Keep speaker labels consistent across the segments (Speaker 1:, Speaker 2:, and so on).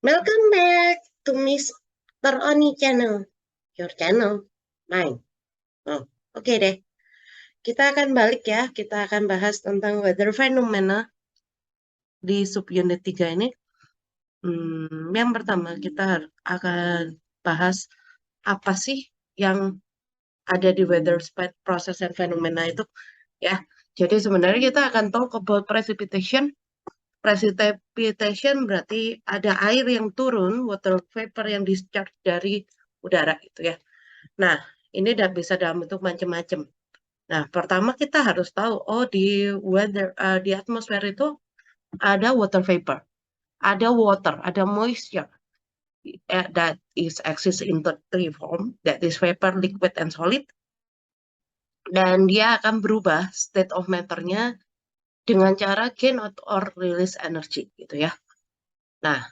Speaker 1: Welcome back to Mr. Oni channel. Your channel. Mine. Oh, oke deh. Kita akan balik ya. Kita akan bahas tentang weather phenomena di subunit 3 ini. Yang pertama kita akan bahas apa sih yang ada di weather process and phenomena itu ya. Jadi sebenarnya kita akan talk about precipitation. Precipitation berarti ada air yang turun, water vapor yang discharge dari udara gitu ya. Nah, ini udah bisa dalam bentuk macam-macam. Nah, pertama kita harus tahu, oh di atmosfer itu ada water vapor, ada water, ada moisture that is exists in the three form, that is vapor, liquid, and solid. Dan dia akan berubah state of matter-nya dengan cara gain or release energy gitu ya. Nah,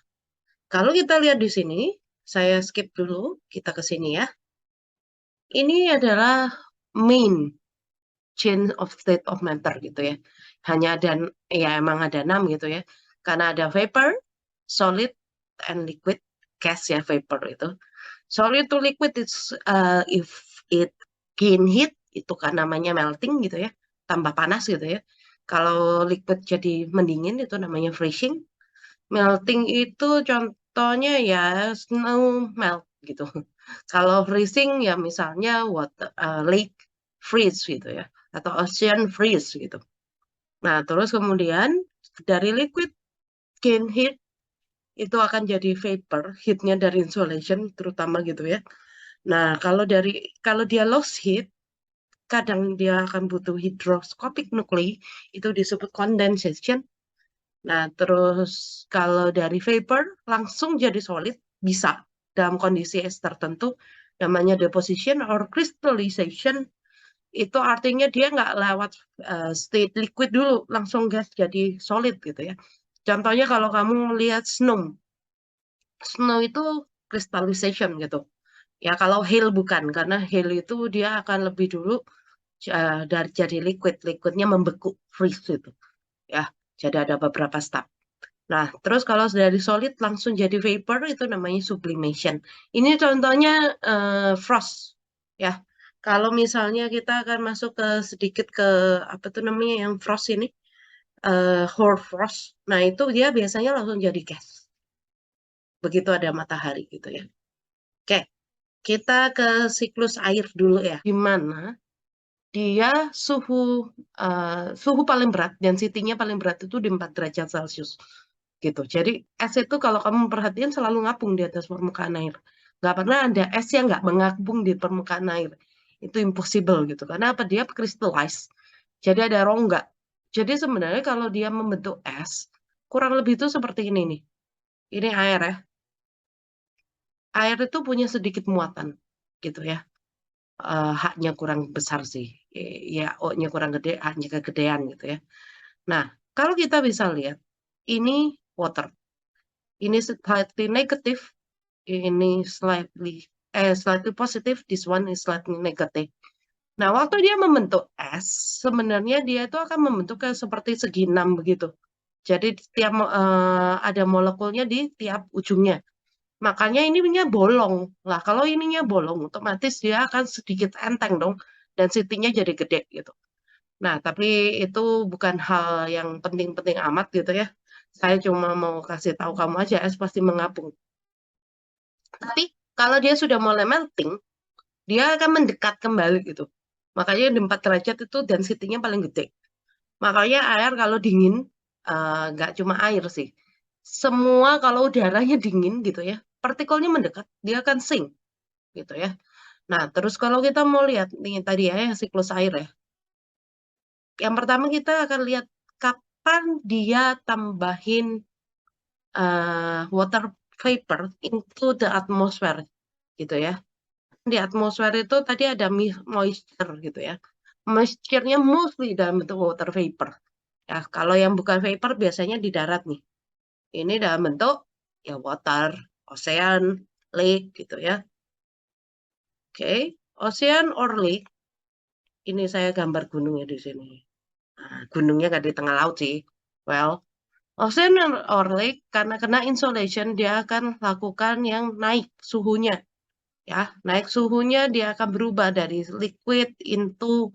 Speaker 1: kalau kita lihat di sini, saya skip dulu, kita ke sini ya. Ini adalah main change of state of matter gitu ya. Hanya ada, ya emang ada 6 gitu ya. Karena ada vapor, solid, and liquid, gas ya vapor itu. Solid to liquid if it gain heat, itu kan namanya melting gitu ya. Tambah panas gitu ya. Kalau liquid jadi mendingin itu namanya freezing. Melting itu contohnya ya snow melt gitu. Kalau freezing ya misalnya lake freeze gitu ya atau ocean freeze gitu. Nah, terus kemudian dari liquid gain heat itu akan jadi vapor, heatnya dari insolation terutama gitu ya. Nah, kalau dia lost heat, kadang dia akan butuh hydroscopic nuclei, itu disebut condensation. Nah, terus kalau dari vapor langsung jadi solid, bisa dalam kondisi es tertentu, namanya deposition or crystallization, itu artinya dia nggak lewat state liquid dulu, langsung gas jadi solid gitu ya. Contohnya kalau kamu lihat snow itu crystallization gitu. Ya kalau hail bukan, karena hail itu dia akan lebih dulu dari jadi liquidnya membeku, freeze itu. Ya, jadi ada beberapa step. Nah, terus kalau dari solid langsung jadi vapor itu namanya sublimation. Ini contohnya frost, ya. Kalau misalnya kita akan masuk ke sedikit ke apa tuh namanya yang frost ini, hoarfrost. Nah, itu dia biasanya langsung jadi gas. Begitu ada matahari gitu ya. Oke, kita ke siklus air dulu ya. Di mana dia suhu paling berat, density-nya paling berat itu di 4 derajat Celcius. Gitu. Jadi es itu kalau kamu perhatian selalu ngapung di atas permukaan air. Nggak pernah ada es yang nggak mengapung di permukaan air. Itu impossible gitu. Karena apa? Dia crystallize. Jadi ada rongga. Jadi sebenarnya kalau dia membentuk es, kurang lebih itu seperti ini nih. Ini air ya. Air itu punya sedikit muatan gitu ya. Haknya kurang besar sih. Ya, O-nya kurang gede, haknya kegedean gitu ya. Nah, kalau kita bisa lihat, ini water. Ini slightly negative, ini slightly positive, this one is slightly negative. Nah, waktu dia membentuk es, sebenarnya dia itu akan membentuk kayak seperti segi 6 begitu. Jadi tiap ada molekulnya di tiap ujungnya. Makanya ininya bolong. Lah, kalau ininya bolong, otomatis dia akan sedikit enteng dong. Dan nya jadi gede gitu. Nah, tapi itu bukan hal yang penting-penting amat gitu ya. Saya cuma mau kasih tahu kamu aja, es pasti mengapung. Tapi kalau dia sudah mulai melting, dia akan mendekat kembali gitu. Makanya di 4 derajat itu density-nya paling gede. Makanya air kalau dingin, nggak cuma air sih. Semua kalau udaranya dingin gitu ya, partikelnya mendekat, dia akan sink gitu ya. Nah, terus kalau kita mau lihat nih tadi ya, siklus air ya. Yang pertama kita akan lihat kapan dia tambahin water vapor into the atmosphere gitu ya. Di atmosfer itu tadi ada moisture gitu ya. Moisture-nya mostly dalam bentuk water vapor. Ya, kalau yang bukan vapor biasanya di darat nih. Ini dalam bentuk ya water, ocean, lake gitu ya. Oke, ocean or lake. Ini saya gambar gunungnya di sini. Nah, gunungnya nggak di tengah laut sih. Well, Ocean or lake karena kena insolation dia akan lakukan yang naik suhunya, ya. Naik suhunya dia akan berubah dari liquid into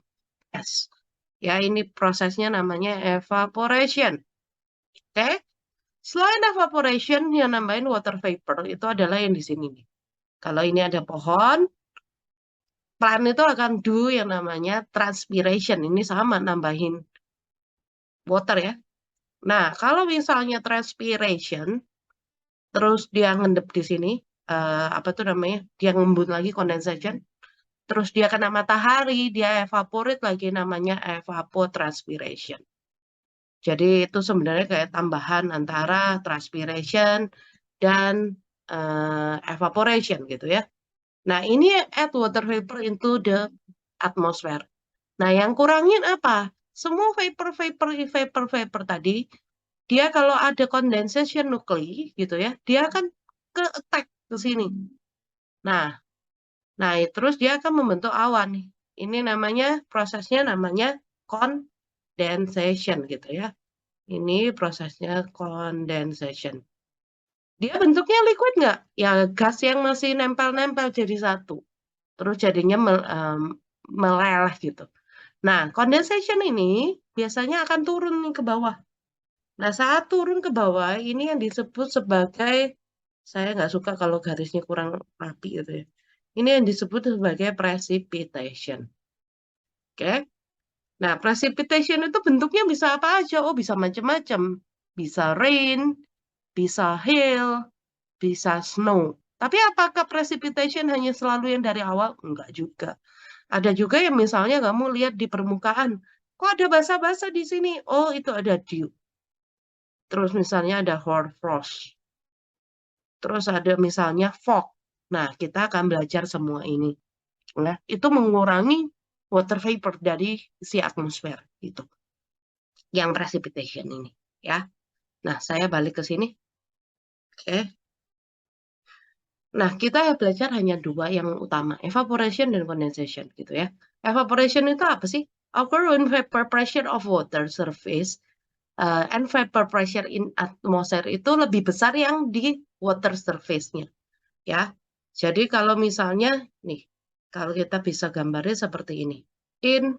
Speaker 1: gas. Ya, ini prosesnya namanya evaporation. Oke. Selain evaporation yang nambahin water vapor itu adalah yang di sini nih. Kalau ini ada pohon, plant itu akan do yang namanya transpiration. Ini sama nambahin water ya. Nah, kalau misalnya transpiration, terus dia ngendep di sini, apa tuh namanya? Dia ngembun lagi condensation, terus dia kena matahari, dia evaporate lagi namanya evapotranspiration. Jadi itu sebenarnya kayak tambahan antara transpiration dan evaporation gitu ya. Nah, ini add water vapor into the atmosphere. Nah, yang kurangin apa? Semua vapor tadi, dia kalau ada condensation nuclei gitu ya, dia akan ke attack ke sini. Nah, terus dia akan membentuk awan. Ini namanya prosesnya namanya condensation gitu ya. Ini prosesnya condensation. Dia bentuknya liquid nggak? Ya gas yang masih nempel-nempel jadi satu. Terus jadinya meleleh gitu. Nah, condensation ini biasanya akan turun nih ke bawah. Nah, saat turun ke bawah, ini yang disebut sebagai, saya nggak suka kalau garisnya kurang rapi gitu ya. Ini yang disebut sebagai precipitation. Oke? Nah, precipitation itu bentuknya bisa apa aja? Oh, bisa macam-macam. Bisa rain, bisa hail, bisa snow. Tapi apakah precipitation hanya selalu yang dari awal? Enggak juga. Ada juga yang misalnya kamu lihat di permukaan, kok ada basah-basah di sini? Oh, itu ada dew. Terus misalnya ada hoarfrost. Terus ada misalnya fog. Nah, kita akan belajar semua ini. Nah, itu mengurangi water vapor dari si atmosfer itu. Yang precipitation ini, ya. Nah, saya balik ke sini. Oke. Nah, kita belajar hanya dua yang utama, evaporation dan condensation gitu ya. Evaporation itu apa sih? Occur when vapor pressure of water surface and vapor pressure in atmosphere itu lebih besar yang di water surface-nya, ya. Jadi kalau misalnya nih, kalau kita bisa gambarnya seperti ini. In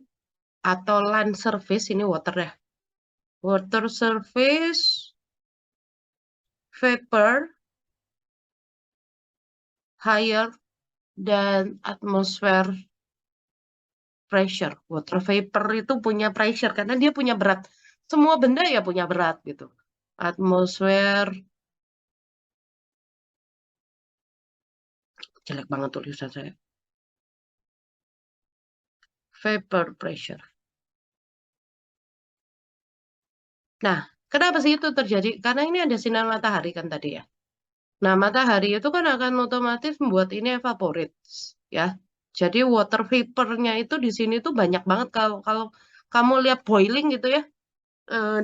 Speaker 1: atau land surface ini water ya. Water surface vapor higher than atmosphere pressure. Water vapor itu punya pressure karena dia punya berat. Semua benda ya punya berat gitu. Atmosfer, jelek banget tulisan saya. Vapor pressure. Nah, kenapa sih itu terjadi? Karena ini ada sinar matahari kan tadi ya. Nah, matahari itu kan akan otomatis membuat ini evaporate, ya. Jadi water vapornya itu di sini tuh banyak banget kalau kalau kamu lihat boiling gitu ya,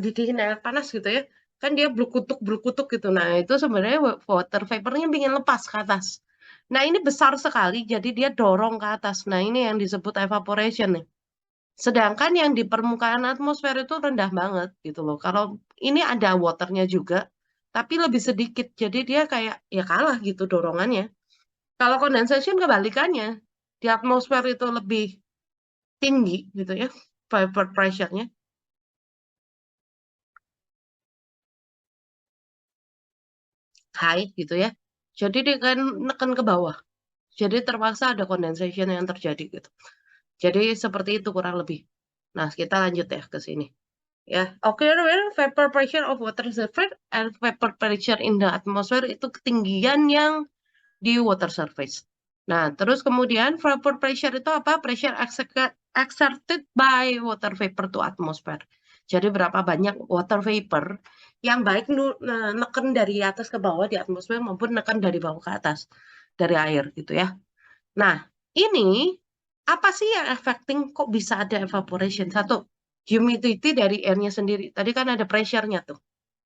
Speaker 1: didihin air panas gitu ya, kan dia berkutuk gitu. Nah, itu sebenarnya water vapornya ingin lepas ke atas. Nah, ini besar sekali, jadi dia dorong ke atas. Nah, ini yang disebut evaporation nih. Sedangkan yang di permukaan atmosfer itu rendah banget gitu loh. Kalau ini ada waternya juga, tapi lebih sedikit. Jadi dia kayak ya kalah gitu dorongannya. Kalau condensation kebalikannya, di atmosfer itu lebih tinggi gitu ya, vapor pressure-nya high gitu ya. Jadi dia kan neken ke bawah. Jadi terpaksa ada condensation yang terjadi gitu. Jadi seperti itu kurang lebih. Nah, kita lanjut ya ke sini. Ya, oke, vapor pressure of water surface and vapor pressure in the atmosphere itu ketinggian yang di water surface. Nah, terus kemudian vapor pressure itu apa? Pressure exerted by water vapor to atmosphere. Jadi berapa banyak water vapor yang baik neken dari atas ke bawah di atmosfer maupun neken dari bawah ke atas dari air gitu ya. Nah, ini apa sih yang affecting kok bisa ada evaporation? Satu, humidity dari airnya sendiri. Tadi kan ada pressure-nya tuh.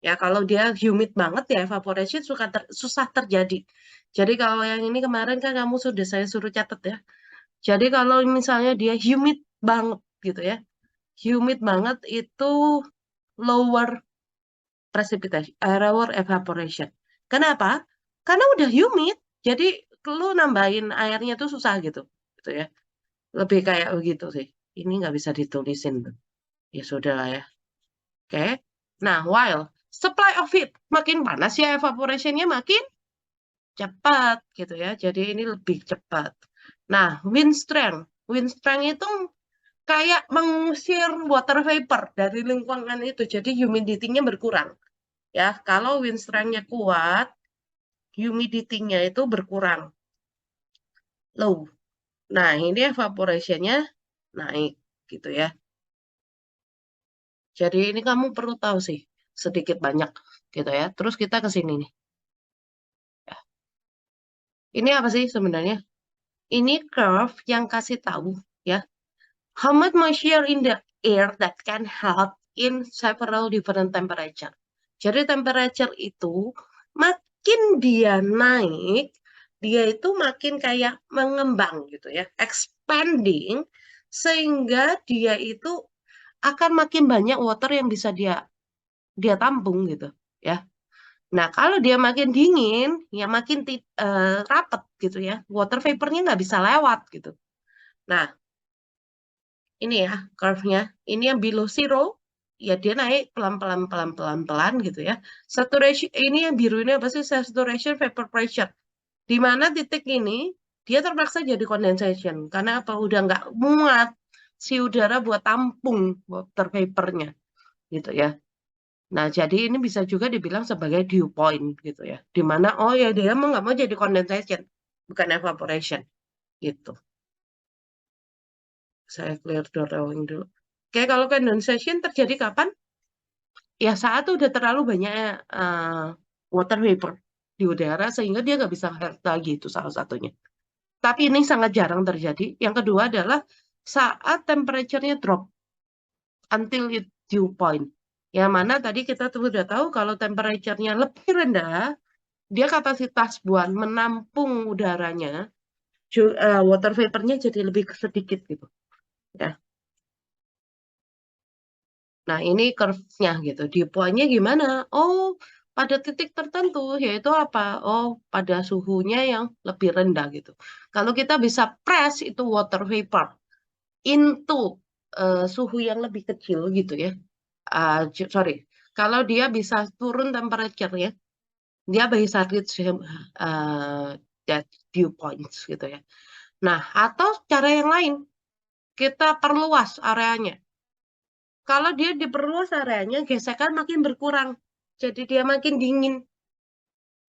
Speaker 1: Ya, kalau dia humid banget ya evaporation susah terjadi. Jadi kalau yang ini kemarin kan kamu sudah saya suruh catat ya. Jadi kalau misalnya dia humid banget gitu ya. Humid banget itu lower precipitation, lower evaporation. Kenapa? Karena udah humid, jadi lu nambahin airnya tuh susah gitu ya. Lebih kayak begitu sih. Ini nggak bisa ditulisin tuh. Ya sudah lah ya. Oke. Nah, while supply of heat makin panas ya evaporationnya makin cepat gitu ya. Jadi ini lebih cepat. Nah, wind strength itu kayak mengusir water vapor dari lingkungan itu. Jadi humidity-nya berkurang. Ya, kalau wind strength-nya kuat, humidity-nya itu berkurang. Low. Nah, ini evaporation-nya naik gitu ya. Jadi ini kamu perlu tahu sih sedikit banyak gitu ya. Terus kita ke sini nih. Ya. Ini apa sih sebenarnya? Ini curve yang kasih tahu ya. How much moisture in the air that can hold in several different temperature. Jadi temperature itu makin dia naik, dia itu makin kayak mengembang gitu ya, expanding, sehingga dia itu akan makin banyak water yang bisa dia tampung gitu ya. Nah, kalau dia makin dingin, ya makin rapet gitu ya. Water vapornya nggak bisa lewat gitu. Nah, ini ya curve-nya. Ini yang below zero, ya dia naik pelan-pelan pelan-pelan gitu ya. Saturation ini yang biru ini apa sih? Saturation vapor pressure. Di mana titik ini dia terpaksa jadi condensation karena apa? Udah nggak muat si udara buat tampung water vapornya gitu ya. Nah, jadi ini bisa juga dibilang sebagai dew point gitu ya. Di mana oh ya dia mau nggak mau jadi condensation, bukan evaporation gitu. Saya clear drawing dulu. Oke, kalau condensation terjadi kapan? Ya saat itu udah terlalu banyak water vapor di udara sehingga dia nggak bisa heat lagi, itu salah satunya. Tapi ini sangat jarang terjadi. Yang kedua adalah saat temperature-nya drop until it dew point. Yang mana tadi kita sudah tahu kalau temperature-nya lebih rendah, dia kapasitas buat menampung udaranya, water vapor-nya jadi lebih sedikit gitu. Ya. Nah, ini curve-nya gitu. Di poinnya gimana? Oh, pada titik tertentu, yaitu apa? Oh, pada suhunya yang lebih rendah gitu. Kalau kita bisa press itu water vapor into suhu yang lebih kecil gitu ya. Sorry, kalau dia bisa turun temperature ya, dia bisa reach that dew points gitu ya. Nah, atau cara yang lain, kita perluas areanya. Kalau dia diperluas areanya, gesekan makin berkurang. Jadi dia makin dingin.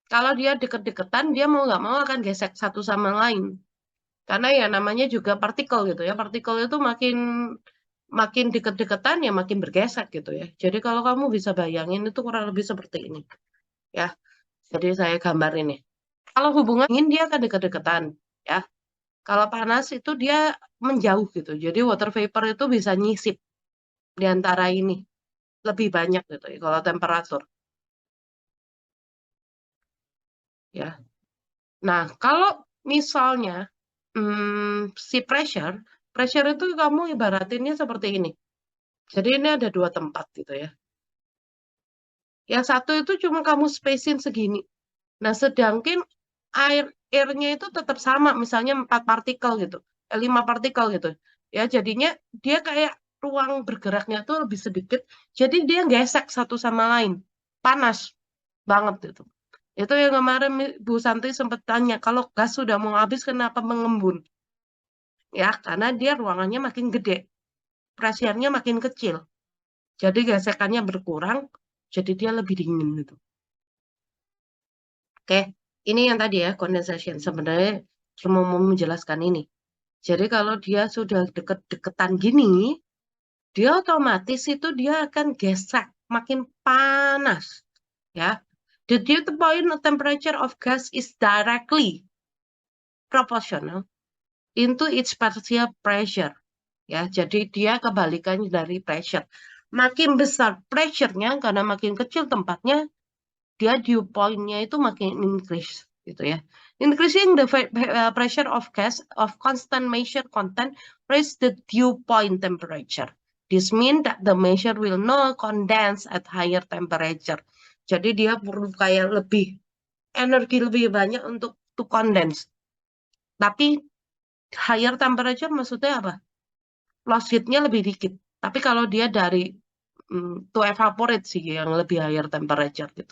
Speaker 1: Kalau dia deket-deketan, dia mau nggak mau akan gesek satu sama lain. Karena ya namanya juga partikel gitu ya. Partikel itu makin makin deket-deketan ya makin bergesek gitu ya. Jadi kalau kamu bisa bayangin itu kurang lebih seperti ini. Ya, jadi saya gambar ini. Kalau hubungan dingin dia akan deket-deketan. Ya, kalau panas itu dia menjauh gitu. Jadi water vapor itu bisa nyisip di antara ini. Lebih banyak gitu ya kalau temperatur. Ya. Nah, kalau misalnya si pressure itu kamu ibaratinnya seperti ini. Jadi ini ada dua tempat gitu ya. Yang satu itu cuma kamu spacing segini. Nah, sedangkan airnya itu tetap sama, misalnya 4 partikel gitu, 5 partikel gitu. Ya, jadinya dia kayak ruang bergeraknya tuh lebih sedikit. Jadi dia gesek satu sama lain. Panas banget itu. Itu yang kemarin Bu Santi sempat tanya, kalau gas sudah mau habis kenapa mengembun? Ya, karena dia ruangannya makin gede, pressure-nya makin kecil. Jadi gesekannya berkurang, jadi dia lebih dingin gitu. Oke, ini yang tadi ya, condensation. Sebenarnya cuma mau menjelaskan ini. Jadi kalau dia sudah deket-deketan gini, dia otomatis itu dia akan gesek, makin panas. Ya, the dew point temperature of gas is directly proportional into its partial pressure. Ya, jadi dia kebalikannya dari pressure. Makin besar pressure-nya karena makin kecil tempatnya, dia dew point-nya itu makin increase gitu ya. Increasing the pressure of gas of constant measure content raise the dew point temperature. This means that the measure will not condense at higher temperature. Jadi dia perlu kayak energi lebih banyak untuk to condense. Tapi higher temperature maksudnya apa? Loss heat-nya lebih dikit. Tapi kalau dia dari to evaporate sih yang lebih higher temperature gitu.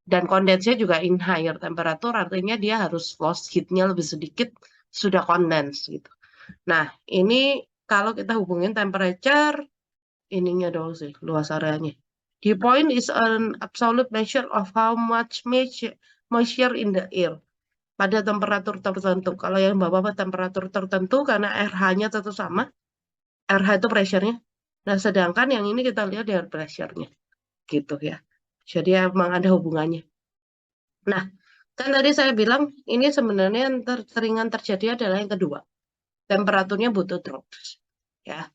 Speaker 1: Dan kondensnya juga in higher temperature artinya dia harus loss heat-nya lebih sedikit sudah condense gitu. Nah, ini kalau kita hubungin temperature ininya dong sih luas areanya. The point is an absolute measure of how much moisture in the air pada temperatur tertentu. Kalau yang bapak temperatur tertentu karena RH-nya tetap sama, RH itu pressure-nya. Nah, sedangkan yang ini kita lihat air pressure-nya gitu ya. Jadi emang ada hubungannya. Nah, kan tadi saya bilang ini sebenarnya yang seringan terjadi adalah yang kedua. Temperaturnya butuh drops. Ya.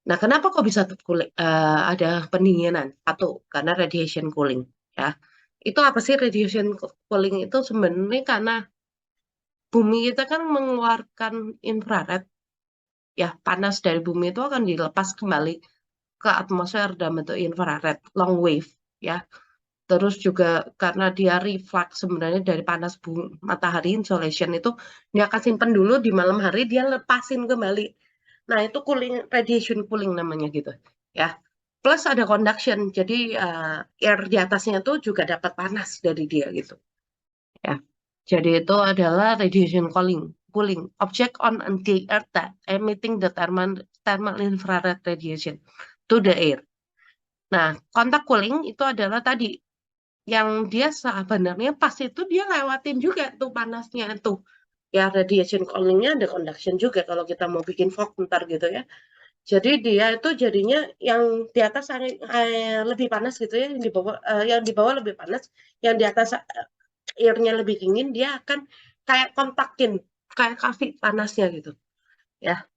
Speaker 1: Nah, kenapa kok bisa ada pendinginan? Satu, karena radiation cooling. Ya. Itu apa sih radiation cooling itu sebenarnya karena bumi kita kan mengeluarkan infrared. Ya, panas dari bumi itu akan dilepas kembali ke atmosfer dalam bentuk infrared, long wave. Ya. Terus juga karena dia reflux sebenarnya dari panas matahari insolation itu dia akan simpan dulu di malam hari dia lepasin kembali. Nah itu cooling radiation cooling namanya gitu ya. Plus ada conduction jadi air di atasnya itu juga dapat panas dari dia gitu ya. Jadi itu adalah radiation cooling object on the earth that emitting the thermal infrared radiation to the air. Nah, kontak cooling itu adalah tadi yang dia sebenarnya pas itu dia lewatin juga tuh panasnya tuh. Ya radiation coolingnya ada conduction juga kalau kita mau bikin fog ntar gitu ya. Jadi dia itu jadinya yang di atas lebih panas gitu ya, yang di bawah lebih panas, yang di atas airnya lebih dingin, dia akan kayak kontakin, kayak kasih panasnya gitu. Ya,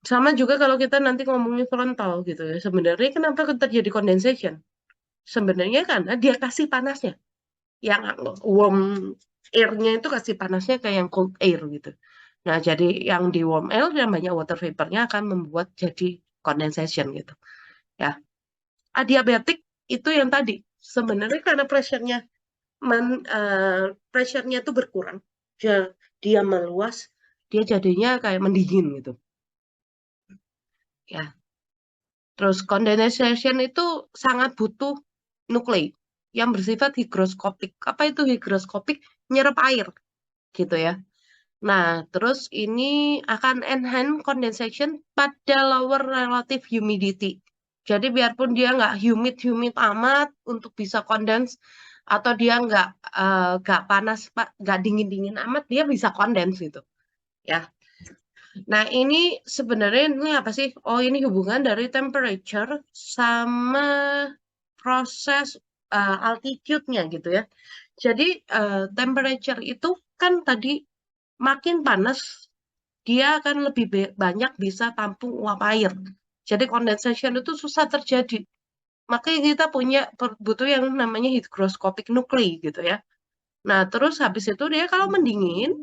Speaker 1: sama juga kalau kita nanti ngomongin frontal gitu ya. Sebenarnya kenapa terjadi condensation? Sebenarnya karena dia kasih panasnya. Yang warm air-nya itu kasih panasnya kayak yang cold air gitu. Nah, jadi yang di warm air yang banyak water vapor-nya akan membuat jadi condensation gitu. Ya, adiabatik itu yang tadi sebenarnya karena pressure-nya itu berkurang, dia meluas, dia jadinya kayak mendingin gitu. Ya, terus condensation itu sangat butuh nuklei yang bersifat higroskopik. Apa itu higroskopik? Nyerap air gitu ya. Nah, terus ini akan enhance condensation pada lower relative humidity. Jadi biarpun dia nggak humid amat untuk bisa condense atau dia nggak panas pak, nggak dingin amat, dia bisa condense gitu. Ya. Nah ini sebenarnya ini apa sih? Oh ini hubungan dari temperature sama proses altitude-nya gitu ya. Jadi temperature itu kan tadi makin panas dia akan lebih banyak bisa tampung uap air. Jadi condensation itu susah terjadi. Makanya kita butuh yang namanya hygroscopic nuclei gitu ya. Nah, terus habis itu dia kalau mendingin,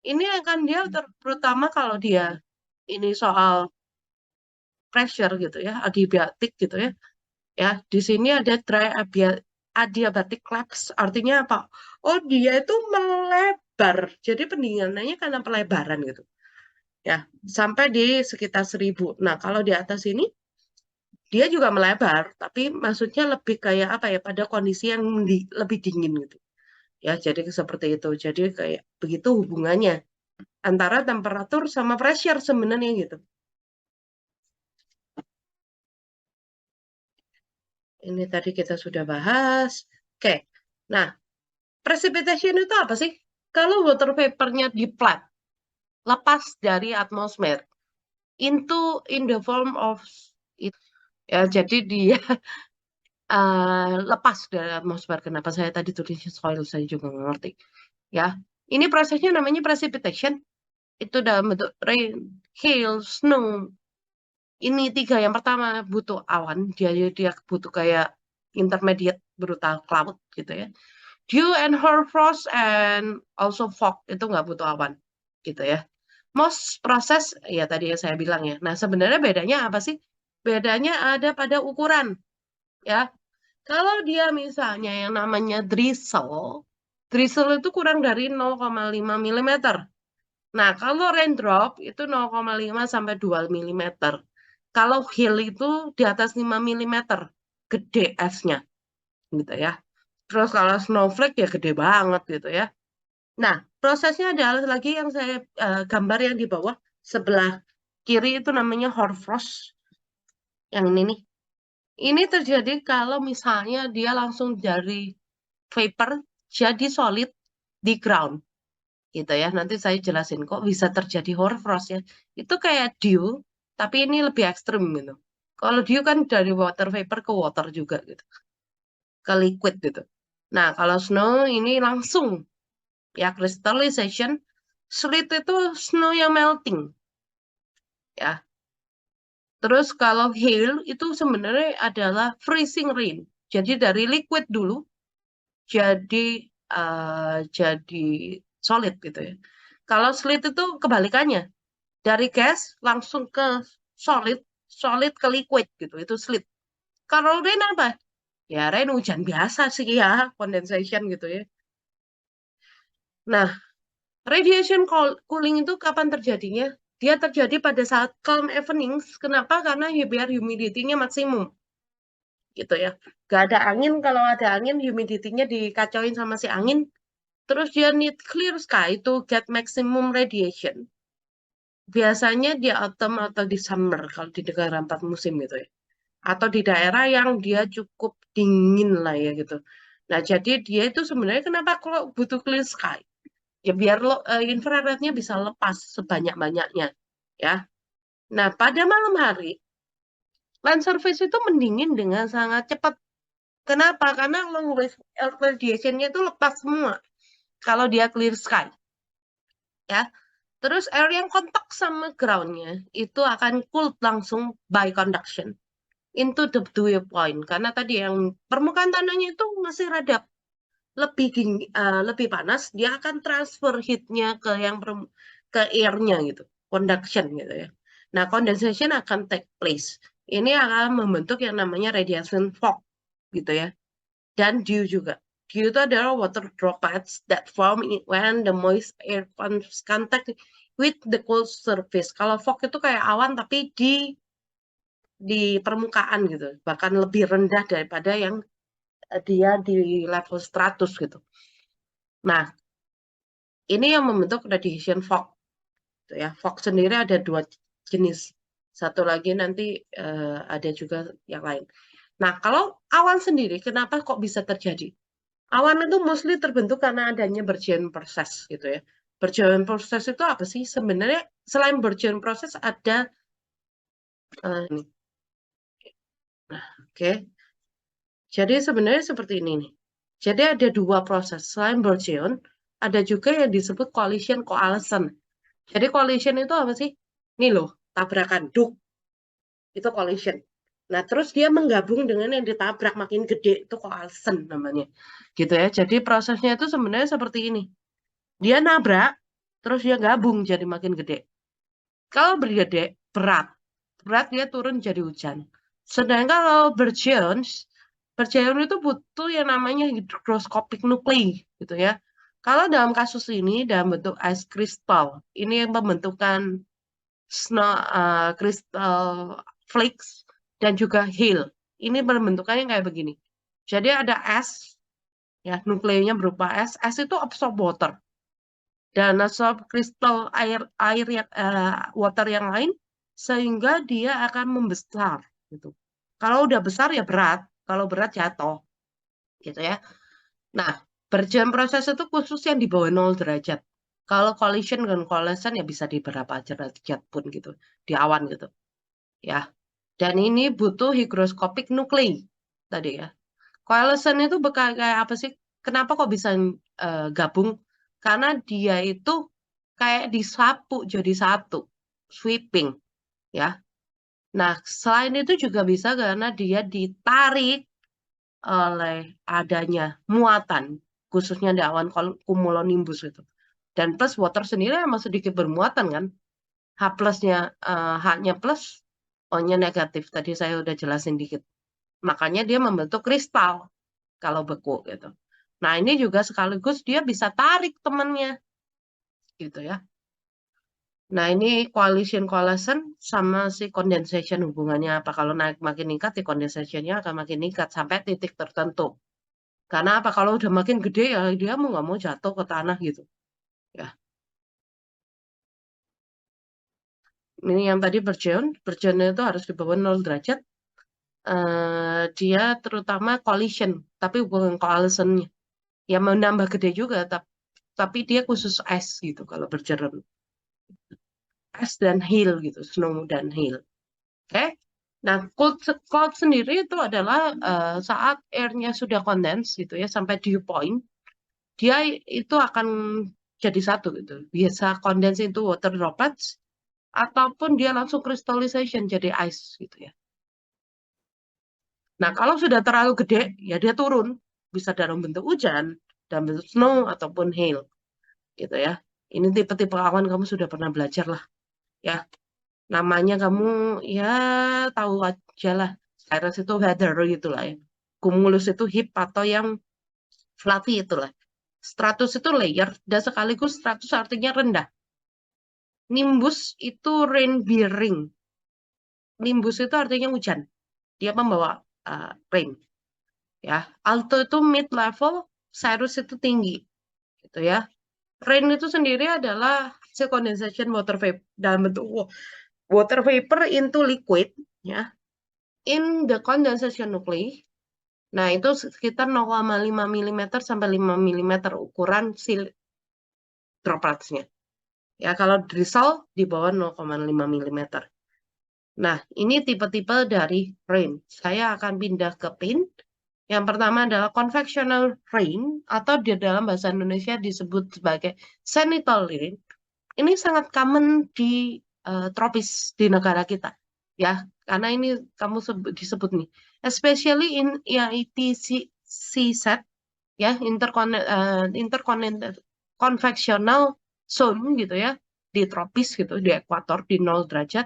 Speaker 1: ini akan dia terutama kalau dia ini soal pressure gitu ya, adiabatik gitu ya. Ya, di sini ada adiabatic collapse. Artinya apa? Oh, dia itu melebar. Jadi pendinginannya karena pelebaran gitu. Ya, sampai di sekitar 1000. Nah, kalau di atas ini dia juga melebar, tapi maksudnya lebih kayak apa ya, pada kondisi yang lebih dingin gitu. Ya, jadi seperti itu. Jadi kayak begitu hubungannya antara temperatur sama pressure sebenarnya gitu. Ini tadi kita sudah bahas. Oke. Nah, precipitation itu apa sih? Kalau water vapor-nya di-flat, lepas dari atmosfer, in the form of it. Ya, jadi dia lepas dari atmosfer. Kenapa saya tadi tulisnya soil, saya juga nggak ngerti. Ya, ini prosesnya namanya precipitation. Itu dalam bentuk rain, hail, snow. Ini tiga. Yang pertama butuh awan. Dia butuh kayak intermediate brutal cloud gitu ya. Dew and hoarfrost and also fog itu nggak butuh awan gitu ya. most proses ya tadi yang saya bilang ya. Nah, sebenarnya bedanya apa sih? Bedanya ada pada ukuran ya. Kalau dia misalnya yang namanya drizzle, drizzle itu kurang dari 0,5 mm. Nah, kalau raindrop itu 0,5 sampai 2 mm. Kalau hail itu di atas 5 mm, gede esnya gitu ya. Terus kalau snowflake ya gede banget gitu ya. Nah, prosesnya adalah lagi yang saya gambar yang di bawah sebelah kiri itu namanya hoarfrost. Yang ini nih. Ini terjadi kalau misalnya dia langsung dari vapor jadi solid di ground gitu ya. Nanti saya jelasin kok bisa terjadi hoarfrost ya. Itu kayak dew, tapi ini lebih ekstrim gitu. Kalau dew kan dari water vapor ke water juga gitu, ke liquid gitu. Nah, kalau snow ini langsung ya crystallization, sleet itu snow yang melting ya. Terus kalau hail itu sebenarnya adalah freezing rain. Jadi dari liquid dulu jadi jadi solid gitu ya. Kalau sleet itu kebalikannya. Dari gas langsung ke solid, solid ke liquid gitu. Itu sleet. Kalau rain apa? Ya rain hujan biasa sih ya, condensation gitu ya. Nah, radiation cooling itu kapan terjadinya? Dia terjadi pada saat calm evenings. Kenapa? Karena biar humidity-nya maksimum. Gitu ya. Gak ada angin, kalau ada angin humidity-nya dikacauin sama si angin. Terus dia need clear sky to get maximum radiation. Biasanya di autumn atau di summer kalau di negara 4 musim gitu ya. Atau di daerah yang dia cukup dingin lah ya gitu. Nah, jadi dia itu sebenarnya kenapa kalau butuh clear sky? Ya biar infrarednya bisa lepas sebanyak-banyaknya ya. Nah, pada malam hari land surface itu mendingin dengan sangat cepat. Kenapa? Karena long wave radiation-nya itu lepas semua kalau dia clear sky ya. Terus air yang kontak sama ground-nya itu akan cooled langsung by conduction into the dew point. Karena tadi yang permukaan tanahnya itu masih rada lebih dingin, lebih panas, dia akan transfer heat-nya ke yang ke air-nya gitu, conduction gitu ya. Nah, condensation akan take place. Ini akan membentuk yang namanya radiation fog gitu ya. Dan dew juga. Dew itu adalah water droplets that form when the moist air contact with the cold surface. Kalau fog itu kayak awan tapi di permukaan gitu, bahkan lebih rendah daripada yang dia di level stratus gitu. Nah, ini yang membentuk radiation fog. Gitu ya. Fog sendiri ada 2 jenis. Satu lagi nanti ada juga yang lain. Nah, kalau awan sendiri, kenapa kok bisa terjadi? Awan itu mostly terbentuk karena adanya burgeon proses gitu ya. Burgeon proses itu apa sih? Sebenarnya selain burgeon proses ada ini. Nah, oke. Jadi sebenarnya seperti ini nih. Jadi ada 2 proses. Selain burgeon, ada juga yang disebut collision coalescence. Jadi collision itu apa sih? Ini loh, tabrakan, duk, itu collision. Nah, terus dia menggabung dengan yang ditabrak makin gede, itu coalescence namanya. Gitu ya. Jadi prosesnya itu sebenarnya seperti ini. Dia nabrak, terus dia gabung jadi makin gede. Kalau bergede, berat. Berat dia turun jadi hujan. Sedangkan kalau bergeon itu butuh yang namanya hygroscopic nuclei gitu ya. Kalau dalam kasus ini dalam bentuk ice crystal, ini yang pembentukan snow crystal flakes dan juga hail. Ini bentukannya kayak begini. Jadi ada es, ya nukleinnya berupa es. Es itu absorb water dan absorb kristal air yang water yang lain sehingga dia akan membesar gitu. Kalau udah besar ya berat, kalau berat jatuh gitu ya. Nah, berjam proses itu khusus yang di bawah 0 derajat. Kalau collision dan coalescence ya bisa di berapa derajat pun gitu, di awan gitu. Ya. Dan ini butuh hygroscopic nuclei tadi ya. Coalescence itu kayak apa sih? Kenapa kok bisa gabung? Karena dia itu kayak disapu jadi satu, sweeping ya. Nah, selain itu juga bisa karena dia ditarik oleh adanya muatan, khususnya di awan cumulonimbus itu. Dan plus water sendiri emang sedikit bermuatan kan. H plusnya, H-nya plus, O-nya negatif. Tadi saya udah jelasin dikit. Makanya dia membentuk kristal kalau beku gitu. Nah ini juga sekaligus dia bisa tarik temannya gitu ya. Nah ini coalition coalescent sama si condensation hubungannya apa? Kalau naik makin meningkat, di condensationnya akan makin meningkat sampai titik tertentu. Karena apa? Kalau udah makin gede ya dia mau nggak mau jatuh ke tanah gitu. Ya, ini yang tadi berjalan itu harus di bawah 0 derajat. Dia terutama collision, tapi bukan coalescentnya. Ya menambah gede juga, tapi dia khusus es gitu kalau berjalan. Es dan hill gitu, snow dan hill. Oke? Nah, cloud sendiri itu adalah saat airnya sudah kondens gitu ya sampai dew point, dia itu akan jadi satu gitu. Biasa kondens itu water droplets ataupun dia langsung crystallization jadi ice gitu ya. Nah, kalau sudah terlalu gede, ya dia turun. Bisa dalam bentuk hujan, dalam bentuk snow, ataupun hail. Gitu ya. Ini tipe-tipe awan kamu sudah pernah belajar lah. Ya, namanya kamu ya tahu aja lah. Cirrus itu weather gitu lah ya. Cumulus itu heap atau yang fluffy itulah. Stratus itu layer, dan sekaligus stratus artinya rendah. Nimbus itu rain bearing. Nimbus itu artinya hujan. Dia membawa rain. Ya, alto itu mid level, cirrus itu tinggi, gitu ya. Rain itu sendiri adalah hasil condensation water vapor dalam bentuk water vapor into liquid, ya, in the condensation nuclei. Nah, itu sekitar 0,5 mm sampai 5 mm ukuran si dropletsnya. Ya, kalau drizzle di bawah 0,5 mm. Nah, ini tipe-tipe dari rain. Saya akan pindah ke pin. Yang pertama adalah convectional rain atau di dalam bahasa Indonesia disebut sebagai zenithal rain. Ini sangat common di tropis di negara kita, ya. Karena ini kamu disebut nih, especially in yang ITCZ, ya, intercontinental convectional zone gitu ya, di tropis gitu, di ekuator di 0 derajat.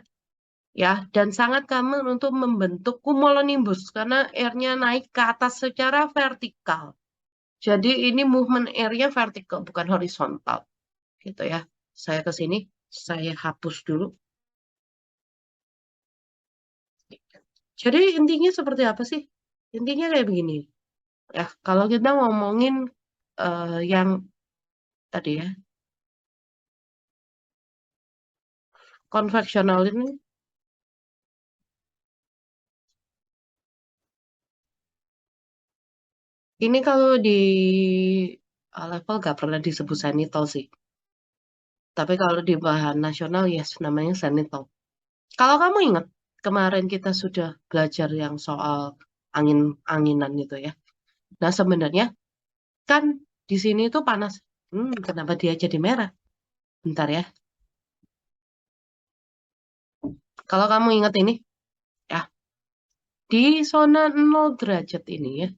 Speaker 1: Ya, dan sangat common untuk membentuk cumulonimbus karena airnya naik ke atas secara vertikal. Jadi ini movement airnya vertikal, bukan horizontal. Gitu ya. Saya ke sini, saya hapus dulu. Jadi intinya seperti apa sih? Intinya kayak begini. Ya, kalau kita ngomongin yang tadi ya, konveksional ini kalau di level gak pernah disebut zenithal sih. Tapi kalau di bahan nasional, yes, namanya zenithal. Kalau kamu ingat, kemarin kita sudah belajar yang soal angin-anginan itu ya. Nah, sebenarnya kan di sini tuh panas. Kenapa dia jadi merah? Bentar ya. Kalau kamu ingat ini, ya, di zona 0 derajat ini ya,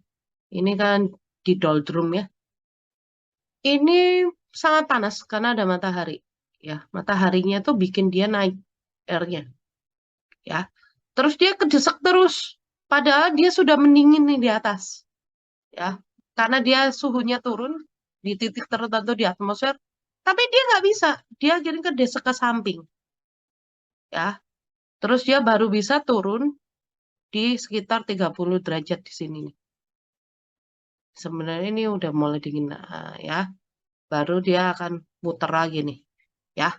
Speaker 1: ini kan di doldrum ya, ini sangat panas karena ada matahari. Ya, mataharinya tuh bikin dia naik airnya. Ya, terus dia kedesak terus. Padahal dia sudah mendingin nih di atas. Ya, karena dia suhunya turun di titik tertentu di atmosfer. Tapi dia nggak bisa. Dia jadi kedesak ke samping. Ya, terus dia baru bisa turun di sekitar 30 derajat di sini nih. Sebenarnya ini udah mulai dingin ya. Baru dia akan muter lagi nih. Ya.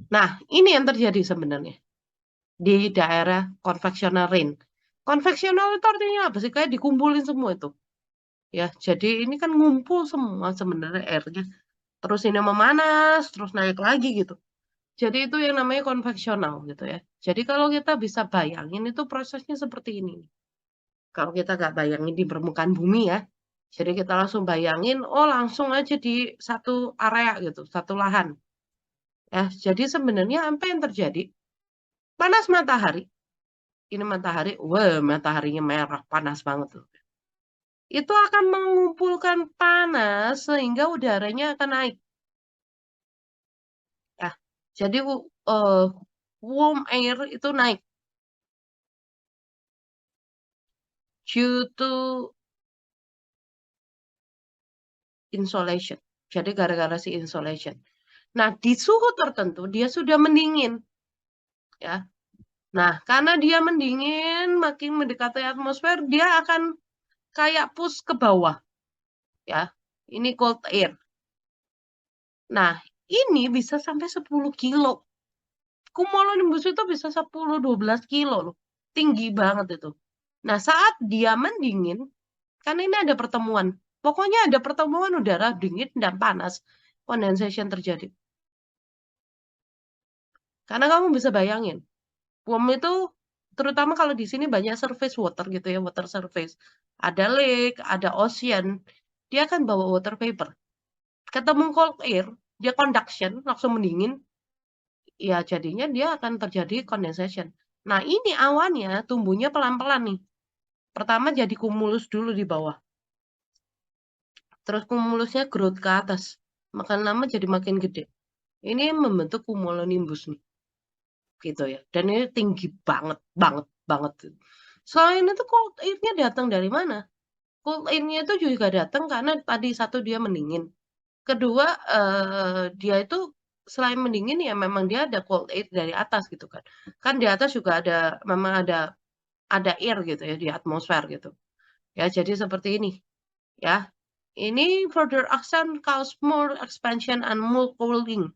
Speaker 1: Nah, ini yang terjadi sebenarnya di daerah convectional rain. Convectional itu artinya apa sih? Kayak dikumpulin semua itu. Ya, jadi ini kan ngumpul semua sebenarnya airnya. Terus ini memanas, terus naik lagi gitu. Jadi itu yang namanya konveksional gitu ya. Jadi kalau kita bisa bayangin itu prosesnya seperti ini. Kalau kita nggak bayangin di permukaan bumi ya. Jadi kita langsung bayangin, oh langsung aja di satu area gitu, satu lahan. Ya, jadi sebenarnya apa yang terjadi? Panas matahari. Ini matahari, wah mataharinya merah, panas banget tuh. Itu akan mengumpulkan panas sehingga udaranya akan naik. Jadi warm air itu naik due to insolation. Jadi gara-gara si insolation. Nah, di suhu tertentu dia sudah mendingin, ya. Nah, karena dia mendingin, makin mendekati atmosfer, dia akan kayak push ke bawah, ya. Ini cold air. Nah, ini bisa sampai 10 kilo. Cumulonimbus itu bisa 10-12 kilo loh. Tinggi banget itu. Nah, saat dia mendingin, kan ini ada pertemuan. Pokoknya ada pertemuan udara dingin dan panas. Condensation terjadi. Karena kamu bisa bayangin, warm itu terutama kalau di sini banyak surface water gitu ya, water surface. Ada lake, ada ocean, dia akan bawa water vapor. Ketemu cold air, dia conduction, langsung mendingin, ya jadinya dia akan terjadi condensation. Nah ini awannya tumbuhnya pelan-pelan nih. Pertama jadi cumulus dulu di bawah. Terus cumulusnya growth ke atas. Makin lama jadi makin gede. Ini membentuk cumulonimbus nih. Gitu ya. Dan ini tinggi banget, banget, banget. Selain itu cold air-nya datang dari mana? Cold air-nya itu juga datang karena tadi satu dia mendingin. Kedua, dia itu selain mendingin ya memang dia ada cold air dari atas gitu kan. Kan di atas juga ada memang ada air gitu ya di atmosfer gitu. Ya, jadi seperti ini ya. Ini further action cause more expansion and more cooling.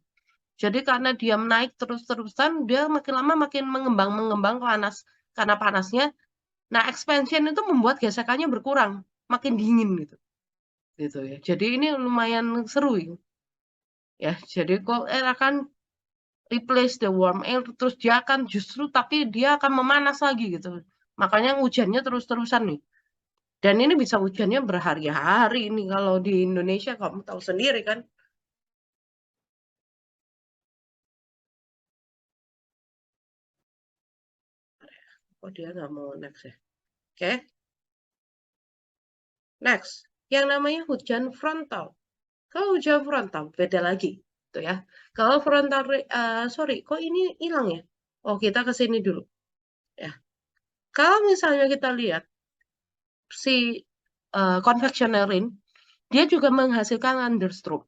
Speaker 1: Jadi karena dia naik terus-terusan, dia makin lama makin mengembang panas karena panasnya. Nah, expansion itu membuat gesekannya berkurang, makin dingin gitu. Gitu ya. Jadi ini lumayan seru ya. Jadi cold air akan replace the warm air, terus dia akan justru tapi dia akan memanas lagi gitu. Makanya hujannya terus-terusan nih. Dan ini bisa hujannya berhari-hari ini kalau di Indonesia kamu tahu sendiri kan. Oh dia nggak mau next ya. Oke, next. Yang namanya hujan frontal. Kalau hujan frontal beda lagi, tuh ya. Kalau frontal, sorry, kok ini hilang ya? Oh kita ke sini dulu, ya. Kalau misalnya kita lihat si convectional rain, dia juga menghasilkan thunderstorm.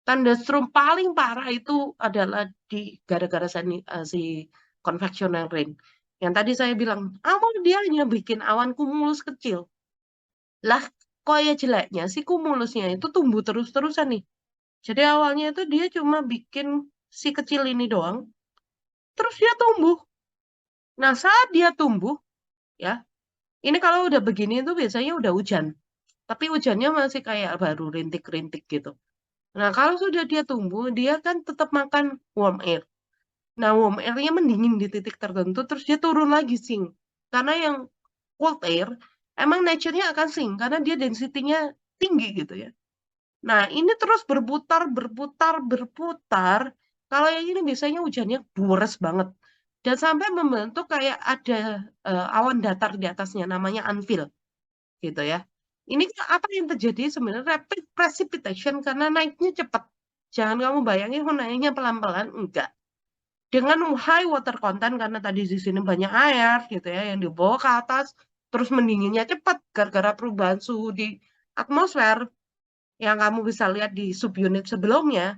Speaker 1: Thunderstorm paling parah itu adalah di gara-gara si convectional rain. Yang tadi saya bilang, awal dia hanya bikin awan cumulus kecil. Lah, kok ya jeleknya si cumulusnya itu tumbuh terus-terusan nih. Jadi awalnya itu dia cuma bikin si kecil ini doang, terus dia tumbuh. Nah, saat dia tumbuh, ya, ini kalau udah begini itu biasanya udah hujan. Tapi hujannya masih kayak baru rintik-rintik gitu. Nah, kalau sudah dia tumbuh, dia kan tetap makan warm air. Nah, warm air-nya mendingin di titik tertentu, terus dia turun lagi sing. Karena yang cold air, emang nature-nya akan sing, karena dia density-nya tinggi gitu ya. Nah, ini terus berputar, berputar, berputar. Kalau yang ini biasanya hujannya bures banget. Dan sampai membentuk kayak ada awan datar di atasnya, namanya anvil. Gitu ya. Ini apa yang terjadi sebenarnya? Rapid precipitation karena naiknya cepat. Jangan kamu bayangin kok naiknya pelan-pelan. Enggak. Dengan high water content karena tadi di sini banyak air gitu ya yang dibawa ke atas terus mendinginnya cepat gara-gara perubahan suhu di atmosfer yang kamu bisa lihat di subunit sebelumnya.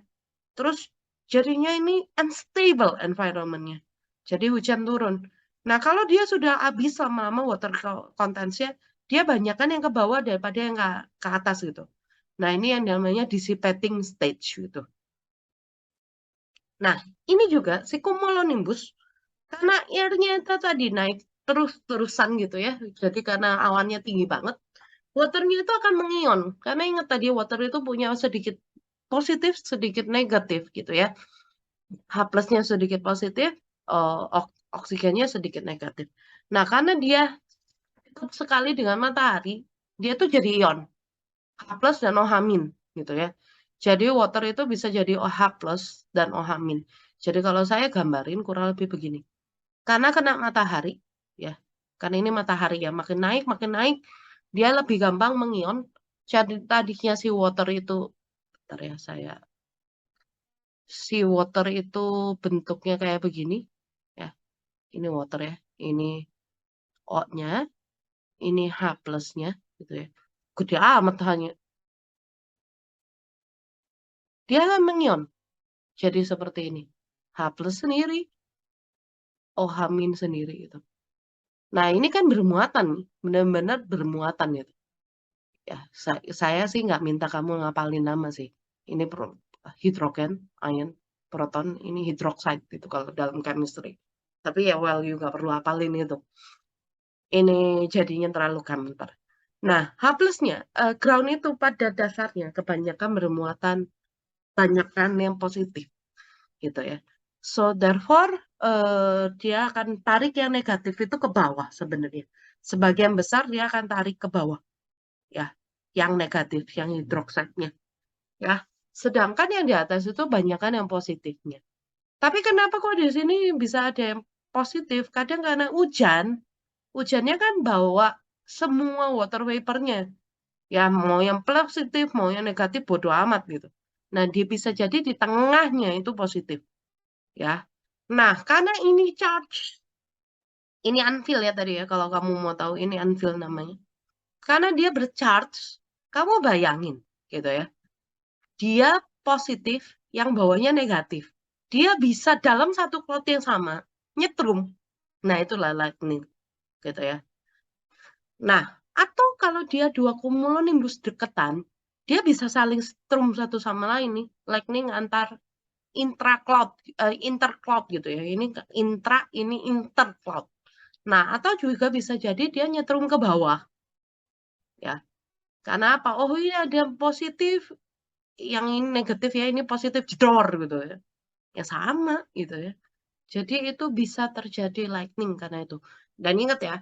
Speaker 1: Terus jadinya ini unstable environment-nya. Jadi hujan turun. Nah, kalau dia sudah habis lama-lama water contents-nya, dia banyak kan yang ke bawah daripada yang ke atas gitu. Nah, ini yang namanya dissipating stage gitu. Nah, ini juga si cumulonimbus karena air-nya itu tadi naik terus-terusan gitu ya. Jadi karena awannya tinggi banget, waternya itu akan mengion. Karena ingat tadi water itu punya sedikit positif, sedikit negatif gitu ya. H plusnya sedikit positif, oksigennya sedikit negatif. Nah, karena dia dekat sekali dengan matahari, dia tuh jadi ion, H plus dan OH min gitu ya. Jadi water itu bisa jadi OH plus dan OH min. Jadi kalau saya gambarin kurang lebih begini. Karena kena matahari, ya, karena ini matahari ya, makin naik, dia lebih gampang mengion. Jadi tadinya si water itu, bentar ya, saya sea water itu bentuknya kayak begini, ya. Ini water ya, ini O-nya, ini H plusnya, gitu ya. Gede amat hanya. Dia akan mengion, jadi seperti ini. H plus sendiri, OH min sendiri gitu. Nah ini kan bermuatan, benar-benar bermuatan gitu. Ya, saya sih nggak minta kamu ngapalin nama sih. Ini hidrogen, ion, proton, ini hidroksida itu kalau dalam chemistry. Tapi ya well, you nggak perlu hafalin itu. Ini jadinya terlalu gampang. Nah, H plusnya, ground itu pada dasarnya kebanyakan bermuatan banyakkan yang positif, gitu ya. So therefore, dia akan tarik yang negatif itu ke bawah sebenarnya. Sebagian besar dia akan tarik ke bawah, ya, yang negatif, yang hidroksidnya, ya. Sedangkan yang di atas itu banyakkan yang positifnya. Tapi kenapa kok di sini bisa ada yang positif? Kadang karena hujannya kan bawa semua water vapor-nya. Ya mau yang positif, mau yang negatif bodo amat gitu. Nah, dia bisa jadi di tengahnya itu positif, ya. Nah, karena ini charge, ini anvil ya tadi ya kalau kamu mau tahu ini anvil namanya. Karena dia bercharge, kamu bayangin gitu ya. Dia positif, yang bawahnya negatif. Dia bisa dalam satu cloud yang sama nyetrum. Nah, itulah lightning gitu ya. Nah, atau kalau dia dua cumulonimbus deketan, dia bisa saling strum satu sama lain nih, lightning antar intra-cloud, intercloud gitu ya. Ini intra, ini intercloud. Nah, atau juga bisa jadi dia nyetrum ke bawah, ya. Karena apa? Oh, ini ada yang positif, yang ini negatif ya, ini positif jedor gitu ya. Ya sama gitu ya. Jadi itu bisa terjadi lightning karena itu. Dan ingat ya,